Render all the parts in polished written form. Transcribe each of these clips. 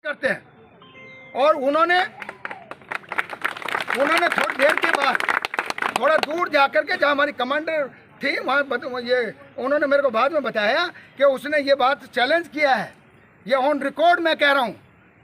करते हैं। और उन्होंने थोड़ी देर के बाद थोड़ा दूर जाकर के जहाँ हमारी कमांडर थी वहाँ ये उन्होंने मेरे को बाद में बताया कि उसने ये बात चैलेंज किया है, ये ऑन रिकॉर्ड मैं कह रहा हूँ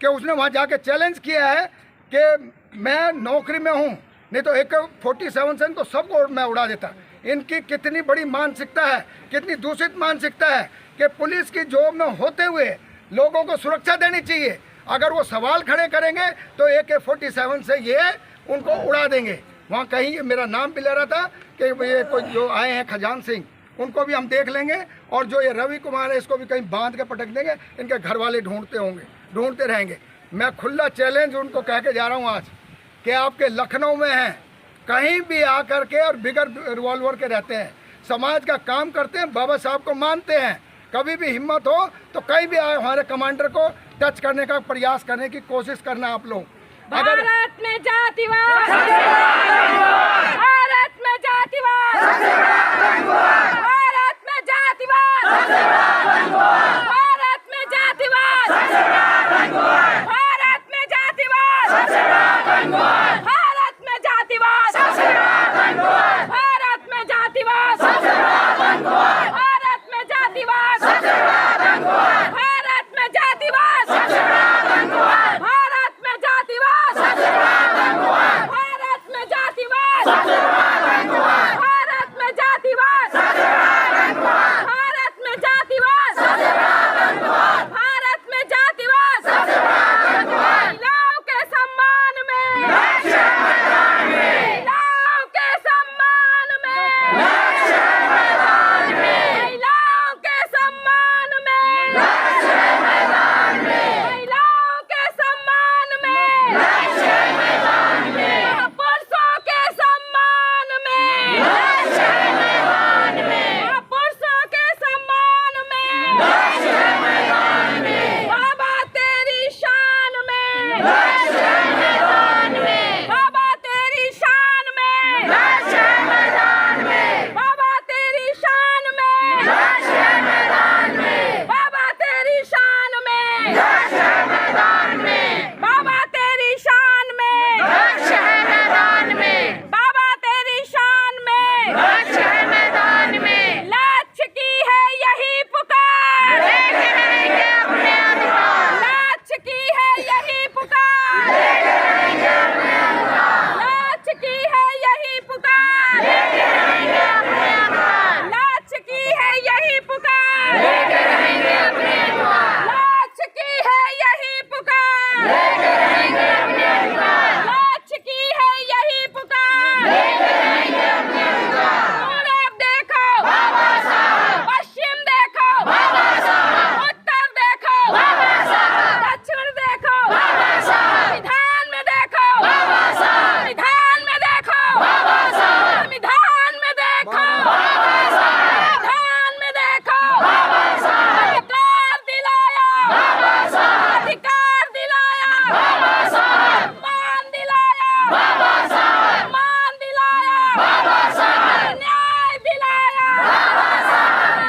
कि उसने वहाँ जाके चैलेंज किया है कि मैं नौकरी में हूँ, नहीं तो AK-47 से तो सबको मैं उड़ा देता। इनकी कितनी बड़ी मानसिकता है, कितनी दूषित मानसिकता है कि पुलिस की जॉब में होते हुए लोगों को सुरक्षा देनी चाहिए। अगर वो सवाल खड़े करेंगे तो AK-47 से ये उनको उड़ा देंगे। वहाँ कहीं मेरा नाम भी ले रहा था कि ये कोई जो आए हैं खजान सिंह, उनको भी हम देख लेंगे, और जो ये रवि कुमार है इसको भी कहीं बांध के पटक देंगे। इनके घर वाले ढूंढते रहेंगे। मैं खुला चैलेंज उनको कह के जा रहा हूँ आज कि आपके लखनऊ में हैं, कहीं भी आकर के और बिगर रिवॉल्वर के रहते हैं, समाज का काम करते हैं, बाबा साहब को मानते हैं। कभी भी हिम्मत हो तो कहीं भी आए हमारे कमांडर को टच करने का प्रयास करने की कोशिश करना आप लोग। भारत में जातिवाद, भारत में जातिवाद, भारत में जातिवाद, भारत में जातिवाद, भारत में जातिवाद, भारत में जातिवाद, भारत में जातिवाद, भारत में जातिवाद, भारत में जातिवाद, भारत में जातिवाद, भारत में जातिवाद, भारत में जातिवाद, भारत में जातिवाद, भारत में जातिवाद, महिलाओं के सम्मान में, महिलाओं के सम्मान में, महिलाओं के सम्मान में, महिलाओं के सम्मान में, पुरुषों के सम्मान में, पुरुषों के सम्मान में, बाबा तेरी शान में, बाबा तेरी शान में, बाबा तेरी शान में, बाबा तेरी शान में, बाबा तेरी शान में, बाबा तेरी शान में, लक्ष्य की है यही पुकार, लक्ष्य की है यही पुकार, लक्ष्य की है यही पुकार, लक्ष्य की है यही पुकार, लक्ष्य की है यही पुकार, लक्ष्य की है यही पुकार। पूरब देखो, पश्चिम देखो, उत्तर देखो, दक्षिण देखो, विधान में देखो, विधान में देखो, संविधान में देखो, विधान में देखो, अधिकार दिलाया, अधिकार दिलाया, सम्मान दिलाया, सम्मान दिलाया, न्याय दिलाया,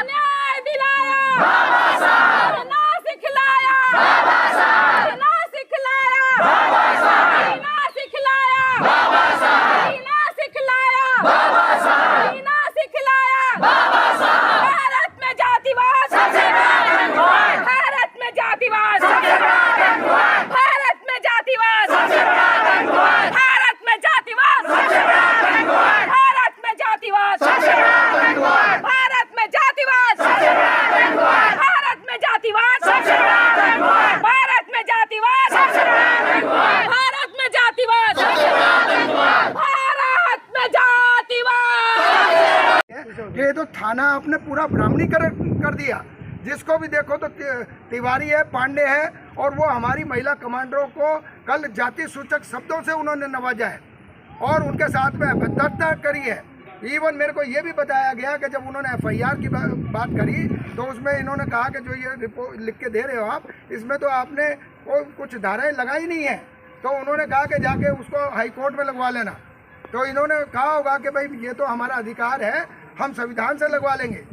न्याय दिलाया, ना सिखलाया, ना सिखलाया, ना सिखलाया, ना सिखलाया, ना सिखलाया, भारत में जातिवाद, भारत में जातिवाद, भारत में जातिवाद, भारत में जातिवाद, भारत में जातिवाद, भारत में जातिवाद, भारत में जातिवाद, भारत में जातिवाद, भारत में जातिवाद, भारत में जातिवाद। ये तो थाना आपने पूरा ब्राह्मणीकरण कर दिया। जिसको भी देखो तो तिवारी है, पांडे है, और वो हमारी महिला कमांडरों को कल जाति सूचक शब्दों से उन्होंने नवाजा है और उनके साथ में अभद्रता करी है। इवन मेरे को ये भी बताया गया कि जब उन्होंने FIR की बात करी तो उसमें इन्होंने कहा कि जो ये रिपोर्ट लिख के दे रहे हो आप, इसमें तो आपने कोई कुछ धाराएं लगाई नहीं है। तो उन्होंने कहा कि जाके उसको हाई कोर्ट में लगवा लेना। तो इन्होंने कहा होगा कि भाई ये तो हमारा अधिकार है, हम संविधान से लगवा लेंगे।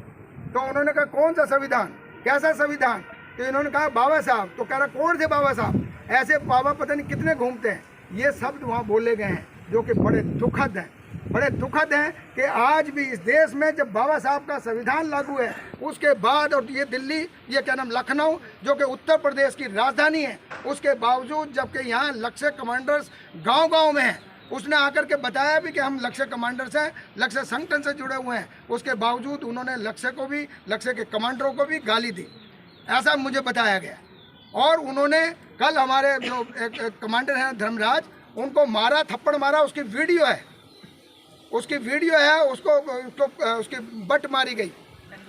तो उन्होंने कहा कौन सा संविधान, कैसा संविधान? तो इन्होंने कहा बाबा साहब। तो कह रहा कौन से बाबा साहब? ऐसे बाबा पता नहीं कितने घूमते हैं। ये शब्द वहाँ बोले गए हैं जो कि बड़े दुखद हैं, बड़े दुखद हैं कि आज भी इस देश में जब बाबा साहब का संविधान लागू है उसके बाद, और ये दिल्ली, ये क्या नाम, लखनऊ जो कि उत्तर प्रदेश की राजधानी है, उसके बावजूद जबकि यहाँ लक्ष्य कमांडर्स गांव-गांव में हैं, उसने आकर के बताया भी कि हम लक्ष्य कमांडर्स हैं, लक्ष्य संगठन से जुड़े हुए हैं, उसके बावजूद उन्होंने लक्ष्य को भी, लक्ष्य के कमांडरों को भी गाली दी, ऐसा मुझे बताया गया। और उन्होंने कल हमारे जो एक कमांडर हैं धर्मराज, उनको मारा, थप्पड़ मारा, उसकी वीडियो है, उसकी वीडियो है, उसकी बट मारी गई,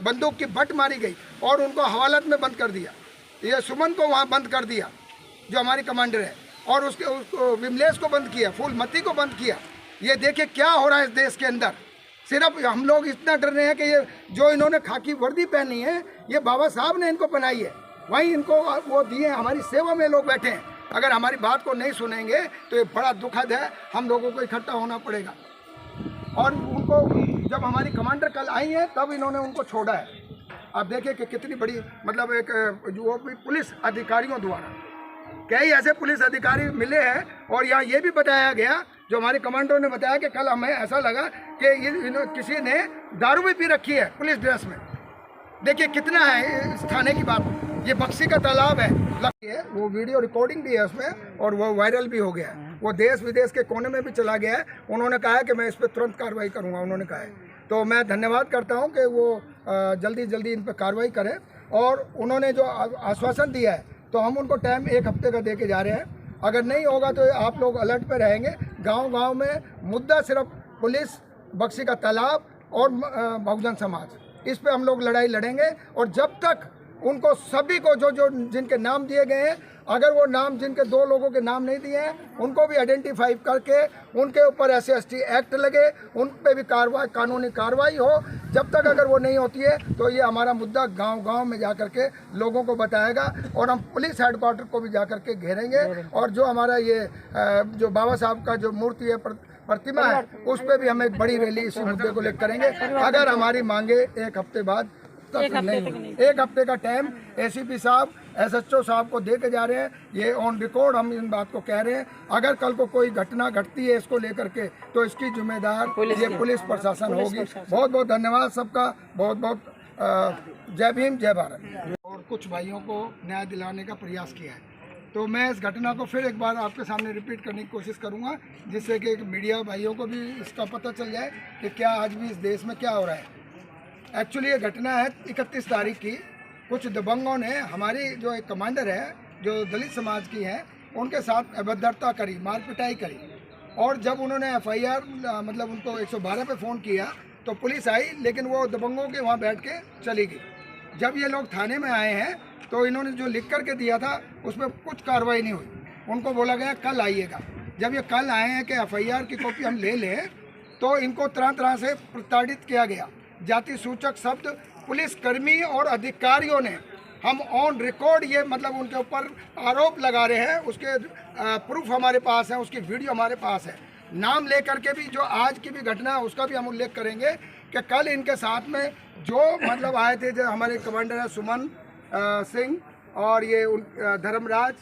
बंदूक की बट मारी गई और उनको हवालात में बंद कर दिया। ये सुमन को वहाँ बंद कर दिया जो हमारी कमांडर है, और उसको विमलेश को बंद किया, फूलमती को बंद किया। ये देखिए क्या हो रहा है इस देश के अंदर। सिर्फ हम लोग इतना डर रहे हैं कि ये जो इन्होंने खाकी वर्दी पहनी है ये बाबा साहब ने इनको पहनाई है, वहीं इनको वो दिए, हमारी सेवा में लोग बैठे हैं। अगर हमारी बात को नहीं सुनेंगे तो ये बड़ा दुखद है, हम लोगों को इकट्ठा होना पड़ेगा। और उनको जब हमारी कमांडर कल आई हैं तब इन्होंने उनको छोड़ा है। आप देखिए कि कितनी बड़ी, मतलब एक वो भी पुलिस अधिकारियों द्वारा, कई ऐसे पुलिस अधिकारी मिले हैं। और यहाँ ये भी बताया गया, जो हमारे कमांडरों ने बताया कि कल हमें ऐसा लगा कि किसी ने दारू भी पी रखी है पुलिस ड्रेस में। देखिए कितना है इस थाने की बात। ये बक्सी का तालाब है, वो वीडियो रिकॉर्डिंग भी है उसमें और वो वायरल भी हो गया है, वो देश विदेश के कोने में भी चला गया है। उन्होंने कहा है कि मैं इस पर तुरंत कार्रवाई करूंगा, उन्होंने कहा है। तो मैं धन्यवाद करता हूं कि वो जल्दी जल्दी इन पर कार्रवाई करें। और उन्होंने जो आश्वासन दिया है तो हम उनको टाइम 1 हफ्ते का दे के जा रहे हैं। अगर नहीं होगा तो आप लोग अलर्ट पर रहेंगे। गाँव-गाँव में मुद्दा सिर्फ पुलिस, बक्सी का तालाब और बहुजन समाज, इस पर हम लोग लड़ाई लड़ेंगे। और जब तक उनको सभी को जो जिनके नाम दिए गए हैं, अगर वो नाम, जिनके 2 लोगों के नाम नहीं दिए हैं, उनको भी आइडेंटिफाई करके उनके ऊपर SC/ST एक्ट लगे, उन पे भी कार्रवाई, कानूनी कार्रवाई हो। जब तक अगर वो नहीं होती है तो ये हमारा मुद्दा गांव-गांव में जा कर के लोगों को बताएगा और हम पुलिस हेडक्वार्टर को भी जा कर के घेरेंगे। और जो हमारा ये जो बाबा साहब का जो मूर्ति है, प्रतिमा है, उस पर भी हम एक बड़ी रैली इसी मुद्दे को लेकर करेंगे। अगर हमारी मांगे 1 हफ्ते बाद तक नहीं, 1 हफ्ते का टाइम ACP साहब, SHO साहब को दे के जा रहे हैं। ये ऑन रिकॉर्ड हम इन बात को कह रहे हैं। अगर कल को कोई घटना घटती है इसको लेकर के तो इसकी जिम्मेदार ये पुलिस प्रशासन होगी। बहुत बहुत धन्यवाद सबका, बहुत बहुत जय भीम, जय भारत। और कुछ भाइयों को न्याय दिलाने का प्रयास किया है, तो मैं इस घटना को फिर एक बार आपके सामने रिपीट करने की कोशिश करूंगा, जिससे कि मीडिया भाइयों को भी इसका पता चल जाए कि क्या आज भी इस देश में क्या हो रहा है। एक्चुअली ये घटना है 31 तारीख की। कुछ दबंगों ने हमारी जो एक कमांडर है, जो दलित समाज की हैं, उनके साथ अभद्रता करी, मार पिटाई करी। और जब उन्होंने FIR, मतलब उनको 112 पे फ़ोन किया तो पुलिस आई, लेकिन वो दबंगों के वहाँ बैठ के चली गई। जब ये लोग थाने में आए हैं तो इन्होंने जो लिख कर के दिया था उसमें कुछ कार्रवाई नहीं हुई। उनको बोला गया कल आइएगा। जब ये कल आए हैं कि FIR की कॉपी हम ले लें, तो इनको तरह तरह से प्रताड़ित किया गया। जाति सूचक शब्द पुलिसकर्मी और अधिकारियों ने, हम ऑन रिकॉर्ड ये मतलब उनके ऊपर आरोप लगा रहे हैं, उसके प्रूफ हमारे पास है, उसकी वीडियो हमारे पास है। नाम लेकर के भी जो आज की भी घटना है उसका भी हम उल्लेख करेंगे कि कल इनके साथ में जो मतलब आए थे, जो हमारे कमांडर है सुमन सिंह और ये धर्मराज,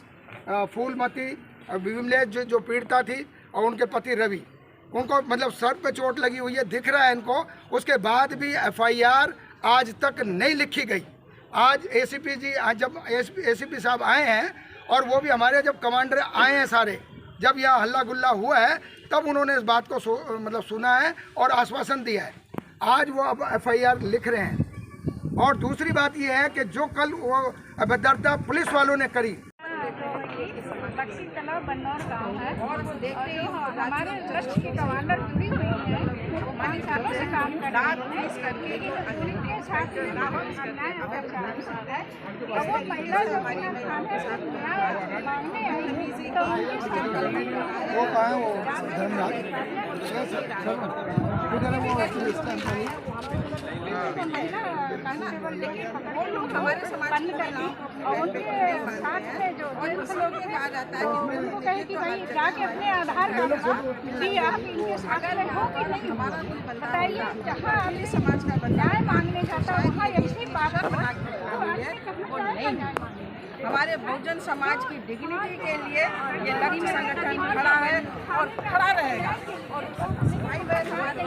फूलमती, विमलेश जो पीड़िता थी, और उनके पति रवि, उनको मतलब सर पे चोट लगी हुई है, दिख रहा है इनको। उसके बाद भी FIR आज तक नहीं लिखी गई। आज ACP जी, आज जब ACP साहब आए हैं और वो भी हमारे जब कमांडर आए हैं सारे, जब यह हल्ला गुल्ला हुआ है तब उन्होंने इस बात को मतलब सुना है और आश्वासन दिया है। आज वो अब FIR लिख रहे हैं। और दूसरी बात ये है कि जो कल वो अभद्रता पुलिस वालों ने करी, बक्सी तालाब बन्नौर गाँव है और जो हमारे ट्रस्ट की कमांडर जुड़ी हुई है, वो 5 सालों से काम कर रही है, लेकिन उनके साथ अन्याय अत्याचार है। और वो महिला जो अपना थाने से न्याय मांगने आई तो उनके साथ वो कहाँ है, वो धर्मराज वो लोग हमारे समाज में और उनके साथ में जो लोग कहा जाता है कि उनको कहे कि भाई जाके अपने आधार कार्ड भी आप इनके साथ में हो कि नहीं, बताइए। जहाँ आदमी समाज का न्याय मांगने जाता है वहाँ ऐसी बात बना के न्याय मांगे। हमारे बहुजन समाज की डिग्निटी के लिए ये लक्ष्य संगठन खड़ा है और खड़ा रहेगा। और भाई बहन हमारे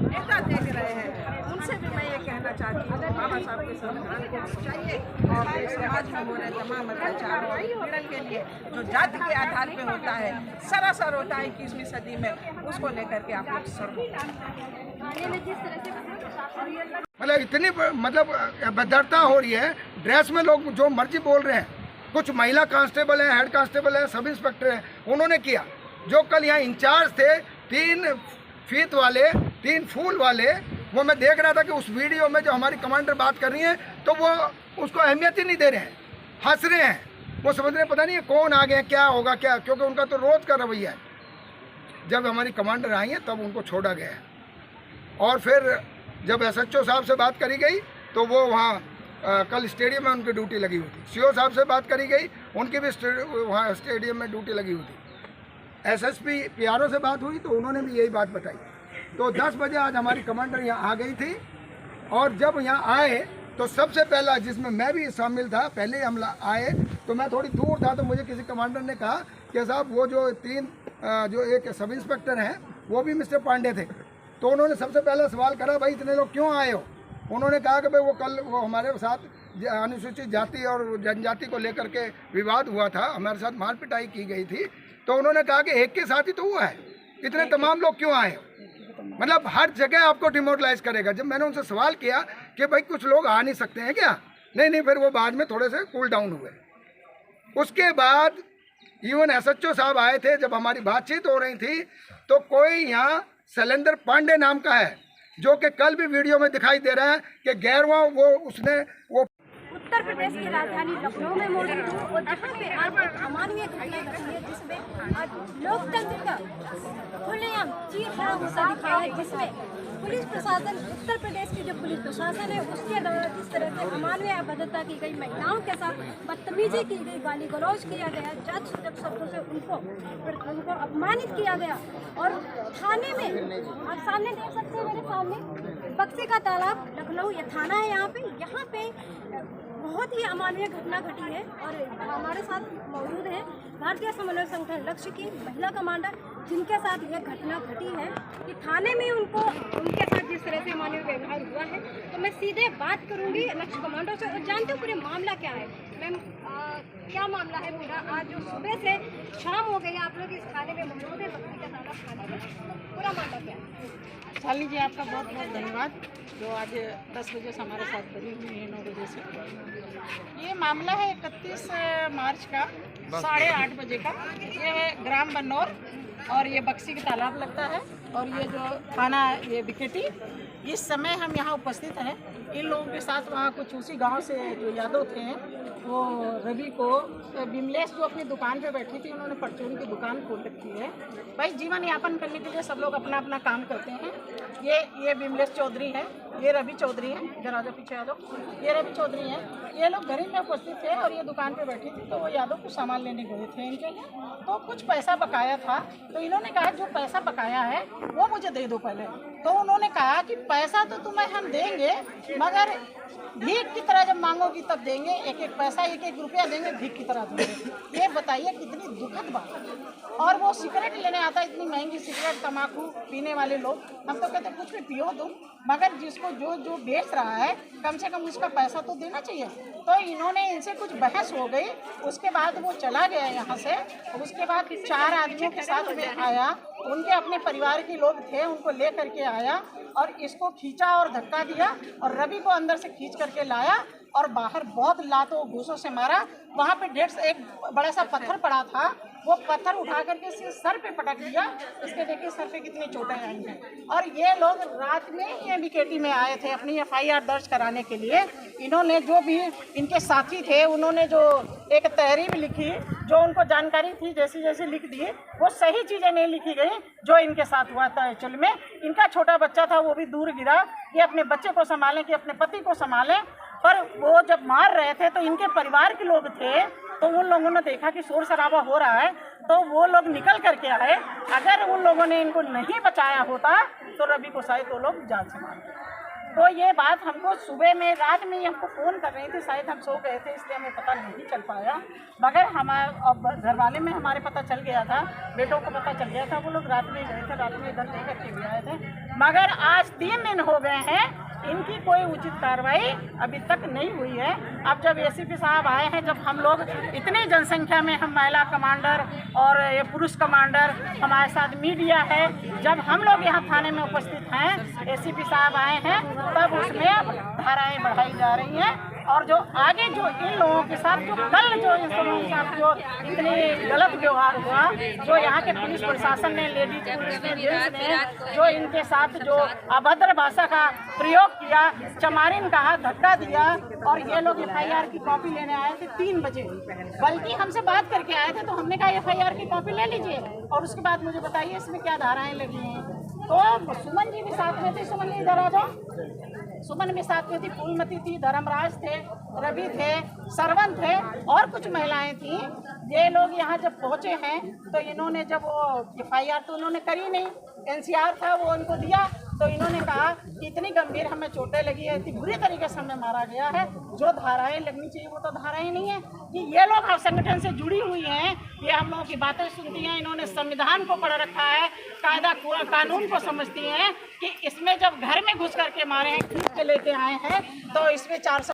नेता देख रहे हैं, उनसे भी मैं ये कहना चाहती हूँ, बाबा साहब के संविधान को चाहिए और ये समाज में हो रहे तमाम अत्याचार और पीड़न के लिए जो जाति के आधार पे होता है, सरासर होता है 21वीं सदी में, उसको लेकर के आप लोग मतलब इतनी मतलब भद्रता हो रही है, ड्रेस में लोग जो मर्जी बोल रहे हैं। कुछ महिला कांस्टेबल हैं, हेड कांस्टेबल हैं, सब इंस्पेक्टर हैं, उन्होंने किया। जो कल यहाँ इंचार्ज थे 3 फीत वाले, 3 फूल वाले, वो मैं देख रहा था कि उस वीडियो में जो हमारी कमांडर बात कर रही हैं तो वो उसको अहमियत ही नहीं दे रहे हैं, हंस रहे हैं। वो समझ रहे हैं पता नहीं कौन आ गए, क्या होगा क्या, क्योंकि उनका तो रोज़ का रवैया है। जब हमारी कमांडर आई हैं तब उनको छोड़ा गया है। और फिर जब SHO साहब से बात करी गई तो वो वहाँ कल स्टेडियम में उनकी ड्यूटी लगी हुई थी। CO साहब से बात करी गई, उनकी भी वहाँ स्टेडियम में ड्यूटी लगी हुई थी। SSP PRO से बात हुई तो उन्होंने भी यही बात बताई। तो 10 बजे आज हमारी कमांडर यहाँ आ गई थी। और जब यहाँ आए तो सबसे पहला, जिसमें मैं भी शामिल था, पहले हम आए तो मैं थोड़ी दूर था, तो मुझे किसी कमांडर ने कहा कि साहब वो जो 3 जो एक सब इंस्पेक्टर हैं वो भी मिस्टर पांडे थे। तो उन्होंने सबसे पहला सवाल करा, भाई इतने लोग क्यों आए हो? उन्होंने कहा कि भाई वो हमारे साथ अनुसूचित जाति और जनजाति को लेकर के विवाद हुआ था, हमारे साथ मार पिटाई की गई थी। तो उन्होंने कहा कि एक के साथ ही तो हुआ है, इतने तमाम लोग क्यों आए हो? मतलब हर जगह आपको डिमोरलाइज करेगा। जब मैंने उनसे सवाल किया कि भाई कुछ लोग आ नहीं सकते हैं क्या? नहीं, फिर वो बाद में थोड़े से कूल डाउन हुए। उसके बाद इवन SHO साहब आए थे। जब हमारी बातचीत हो रही थी तो कोई यहाँ शैलेंद्र पांडे नाम का है, जो कि कल भी वीडियो में दिखाई दे रहा है कि गैरवा वो उत्तर प्रदेश की राजधानी लखनऊ में मौजूद हूँ और जहाँ पे आज एक अमानवीय घटना घटी है, जिसमें आज लोकतंत्र का खुलेआम चीरफाड़ होता दिखा है, जिसमें पुलिस प्रशासन, उत्तर प्रदेश की जो पुलिस प्रशासन है उसके द्वारा जिस तरह से अमानवीय अभद्रता की गई, महिलाओं के साथ बदतमीजी की गई, गाली गलौज किया गया, जात सूचक शब्दों से उनको अपमानित किया गया। और थाने में आप सामने देख सकते हैं, मेरे सामने बक्सी का तालाब लखनऊ ये थाना है, यहाँ पे बहुत ही अमानवीय घटना घटी है। और हमारे साथ मौजूद है भारतीय समन्वय संगठन लक्ष्य की महिला कमांडर, जिनके साथ यह घटना घटी है कि थाने में उनके साथ जिस तरह से अमानवीय व्यवहार हुआ है। तो मैं सीधे बात करूंगी लक्ष्य कमांडर से और जानते हो पूरे मामला क्या है। मैम, क्या मामला है पूरा? आज जो सुबह से शाम हो गई आप लोग इस थाने में मौजूद है, बकरी का तालाब थाने में, पूरा मामला क्या है? शालिनी जी, आपका बहुत बहुत धन्यवाद जो आज 10 बजे से हमारे साथ बनी हुई है, 9 बजे से। ये मामला है 31 मार्च का 8:30 बजे का। ये है ग्राम बन्नौर और ये बक्सी का तालाब लगता है और ये जो थाना ये बिकेटी। इस समय हम यहाँ उपस्थित हैं इन लोगों के साथ। वहाँ कुछ उसी गांव से जो यादव थे, वो रवि को विमलेश जो अपनी दुकान पे बैठी थी, उन्होंने परचून की दुकान खोल रखी है। भाई जीवन यापन करने के लिए सब लोग अपना अपना काम करते हैं। ये विमलेश चौधरी है, ये रवि चौधरी है, जरा जो पीछे यादव, ये रवि चौधरी है। ये लोग घर में उपस्थित थे और ये दुकान पे बैठी थी। तो वो यादव कुछ सामान लेने गए थे इनके लिए, तो कुछ पैसा बकाया था। तो इन्होंने कहा जो पैसा बकाया है वो मुझे दे दो पहले। तो उन्होंने कहा कि पैसा तो तुम्हें हम देंगे, मगर भीख की तरह जब मांगोगी तब देंगे, एक एक पैसा, एक एक रुपया देंगे, भीख की तरह देंगे। ये बताइए कितनी दुखद बात है। और वो सिगरेट लेने आता है, इतनी महंगी सिगरेट, तम्बाकू पीने वाले लोग। हम तो कहते कुछ भी पियो तुम, मगर जिसको जो बेच रहा है कम से कम उसका पैसा तो देना चाहिए। तो इन्होंने इनसे कुछ बहस हो गई, उसके बाद वो चला गया यहाँ से। उसके बाद 4 आदमियों के साथ में आया, उनके अपने परिवार के लोग थे, उनको ले करके आया और इसको खींचा और धक्का दिया और रवि को अंदर से खींच करके लाया और बाहर बहुत लातों घूसों से मारा। वहाँ पे एक बड़ा सा पत्थर पड़ा था, वो पत्थर उठा करके इसके सर पे पटक दिया। इसके देखिए सर पे कितनी चोटें आई हैं। और ये लोग रात में ये बिकेटी में आए थे अपनी FIR दर्ज कराने के लिए। इन्होंने जो भी इनके साथी थे, उन्होंने जो एक तहरीर लिखी, जो उनको जानकारी थी जैसी जैसी लिख दी, वो सही चीज़ें नहीं लिखी गई जो इनके साथ हुआ था। एक्चुअल में इनका छोटा बच्चा था, वो भी दूर गिरा। ये अपने बच्चे को संभालें कि अपने पति को संभालें। पर वो जब मार रहे थे तो इनके परिवार के लोग थे, तो उन लोगों ने देखा कि शोर शराबा हो रहा है, तो वो लोग निकल करके आए। अगर उन लोगों ने इनको नहीं बचाया होता तो रवि को शायद वो लोग जान से मार। तो ये बात हमको सुबह में रात में ही हमको फ़ोन कर रही थी, शायद हम सो गए थे इसलिए हमें पता नहीं चल पाया। मगर हमारे घर वाले में हमारे पता चल गया था, बेटों को पता चल गया था, वो लोग रात में गए थे, रात में इधर लेकर के भी आए थे। मगर आज 3 दिन हो गए हैं, इनकी कोई उचित कार्रवाई अभी तक नहीं हुई है। अब जब एसीपी साहब आए हैं, जब हम लोग इतनी जनसंख्या में, हम महिला कमांडर और ये पुरुष कमांडर, हमारे साथ मीडिया है, जब हम लोग यहाँ थाने में उपस्थित हैं, एसीपी साहब आए हैं, तब उसमें अब धाराएं बढ़ाई जा रही हैं। और जो आगे जो इन लोगों के साथ जो कल जो इन लोगों के साथ जो इतनी गलत व्यवहार हुआ, जो यहाँ के पुलिस प्रशासन ने, लेडीज पुलिस ने, जेंट्स ने जो इनके साथ जो अभद्र भाषा का प्रयोग किया, चमारिन कहा, धक्का दिया, और ये लोग FIR की कॉपी लेने आए थे 3 बजे, बल्कि हमसे बात करके आए थे। तो हमने कहा FIR की कॉपी ले लीजिए और उसके बाद मुझे बताइए इसमें क्या धाराएं लगी हैं। तो सुमन जी भी साथ में थी, सुमन जी इधर आ जाओ। सुमन भी साथ में थी, फूलमती थी, धर्मराज थे, रवि थे, सरवन थे और कुछ महिलाएं थी। ये लोग यहाँ जब पहुँचे हैं तो इन्होंने जब वो FIR तो उन्होंने करी नहीं, NCR था वो उनको दिया, तो इन्होंने कहा कि इतनी गंभीर हमें चोटें लगी है, इतनी बुरी तरीके से हमें मारा गया है, जो धाराएं लगनी चाहिए वो तो धाराएं नहीं है। कि ये लोग अब संगठन से जुड़ी हुई हैं, ये हम लोगों की बातें सुनती हैं, इन्होंने संविधान को पढ़ रखा है, कायदा कानून को समझती हैं कि इसमें जब घर में घुस करके मारे हैं, खींच के लेके आए हैं, तो इसमें 400